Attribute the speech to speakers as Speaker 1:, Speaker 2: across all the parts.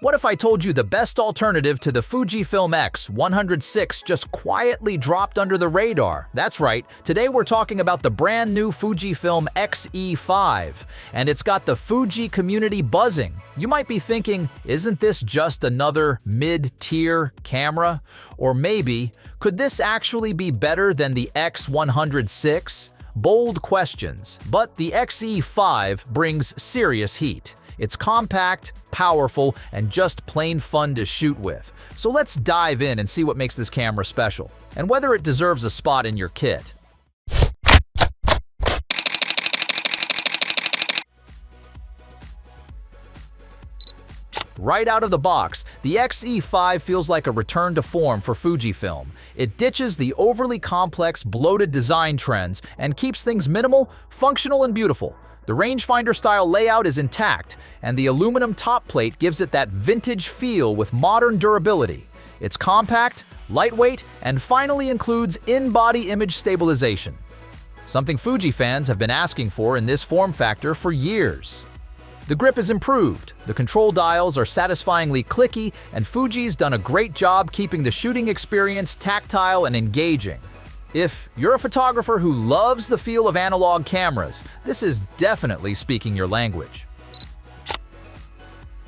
Speaker 1: What if I told you the best alternative to the Fujifilm X100VI just quietly dropped under the radar? That's right, today we're talking about the brand new Fujifilm X-E5, and it's got the Fuji community buzzing. You might be thinking, isn't this just another mid-tier camera? Or maybe, could this actually be better than the X100VI? Bold questions, but the X-E5 brings serious heat. It's compact, powerful, and just plain fun to shoot with. So let's dive in and see what makes this camera special, and whether it deserves a spot in your kit. Right out of the box, the X-E5 feels like a return to form for Fujifilm. It ditches the overly complex, bloated design trends and keeps things minimal, functional, and beautiful. The rangefinder-style layout is intact, and the aluminum top plate gives it that vintage feel with modern durability. It's compact, lightweight, and finally includes in-body image stabilization, something Fuji fans have been asking for in this form factor for years. The grip is improved, the control dials are satisfyingly clicky, and Fuji's done a great job keeping the shooting experience tactile and engaging. If you're a photographer who loves the feel of analog cameras, this is definitely speaking your language.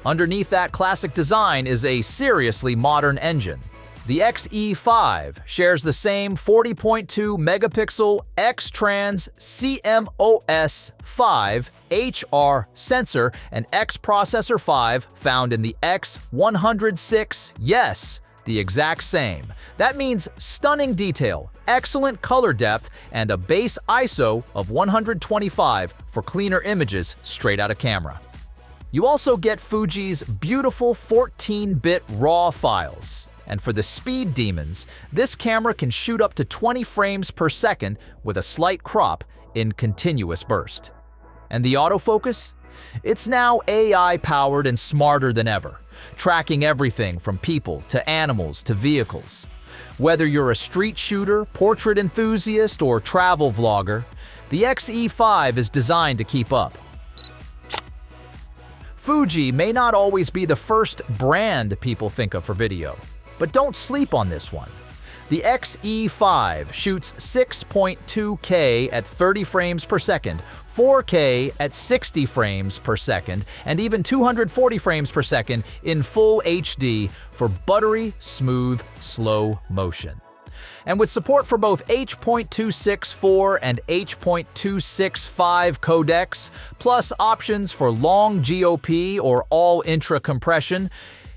Speaker 1: Underneath that classic design is a seriously modern engine. The X-E5 shares the same 40.2 megapixel X-Trans CMOS 5 HR sensor and X processor 5 found in the X100VI. Yes, the exact same. That means stunning detail, excellent color depth, and a base ISO of 125 for cleaner images straight out of camera. You also get Fuji's beautiful 14-bit RAW files. And for the speed demons, this camera can shoot up to 20 frames per second with a slight crop in continuous burst. And the autofocus? It's now AI-powered and smarter than ever, tracking everything from people to animals to vehicles. Whether you're a street shooter, portrait enthusiast, or travel vlogger, the X-E5 is designed to keep up. Fuji may not always be the first brand people think of for video, but don't sleep on this one. The X-E5 shoots 6.2K at 30 frames per second, 4K at 60 frames per second, and even 240 frames per second in full HD for buttery, smooth, slow motion. And with support for both H.264 and H.265 codecs, plus options for long GOP or all-intra compression,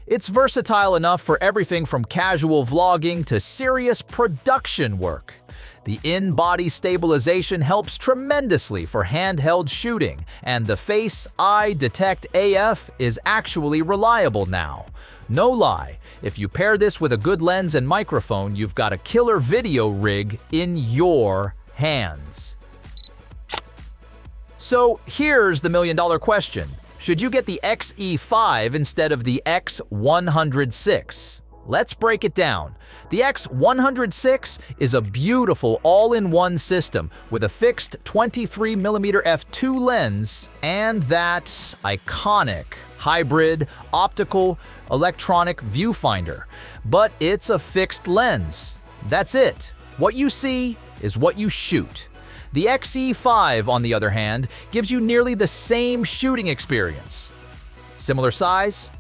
Speaker 1: it's versatile enough for everything from casual vlogging to serious production work. The in-body stabilization helps tremendously for handheld shooting, and the Face Eye Detect AF is actually reliable now. No lie, if you pair this with a good lens and microphone, you've got a killer video rig in your hands. So here's the million-dollar question. Should you get the X-E5 instead of the X100VI? Let's break it down. The X100VI is a beautiful all-in-one system with a fixed 23mm f2 lens and that iconic hybrid optical electronic viewfinder. But it's a fixed lens. That's it. What you see is what you shoot. The X-E5, on the other hand, gives you nearly the same shooting experience. Similar size,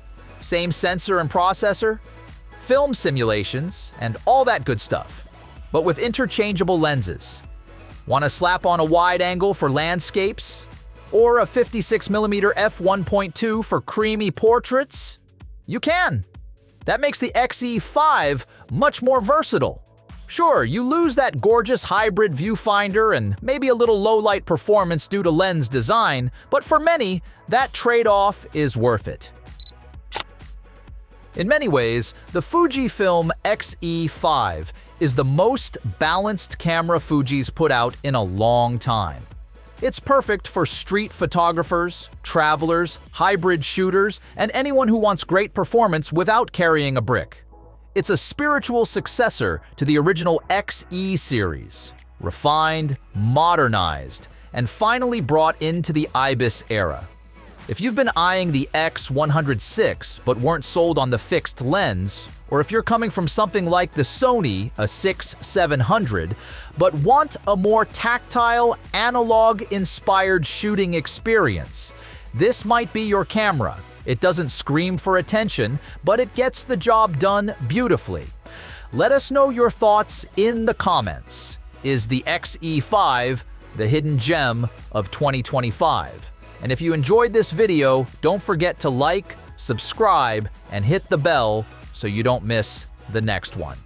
Speaker 1: same sensor and processor, film simulations, and all that good stuff, but with interchangeable lenses. Want to slap on a wide angle for landscapes? Or a 56mm f1.2 for creamy portraits? You can. That makes the X-E5 much more versatile. Sure, you lose that gorgeous hybrid viewfinder and maybe a little low-light performance due to lens design, but for many, that trade-off is worth it. In many ways, the Fujifilm X-E5 is the most balanced camera Fuji's put out in a long time. It's perfect for street photographers, travelers, hybrid shooters, and anyone who wants great performance without carrying a brick. It's a spiritual successor to the original X-E series, refined, modernized, and finally brought into the IBIS era. If you've been eyeing the X100VI but weren't sold on the fixed lens, or if you're coming from something like the Sony, a 6-700, but want a more tactile, analog-inspired shooting experience, this might be your camera. It doesn't scream for attention, but it gets the job done beautifully. Let us know your thoughts in the comments. Is the X-E5 the hidden gem of 2025? And if you enjoyed this video, don't forget to like, subscribe, and hit the bell so you don't miss the next one.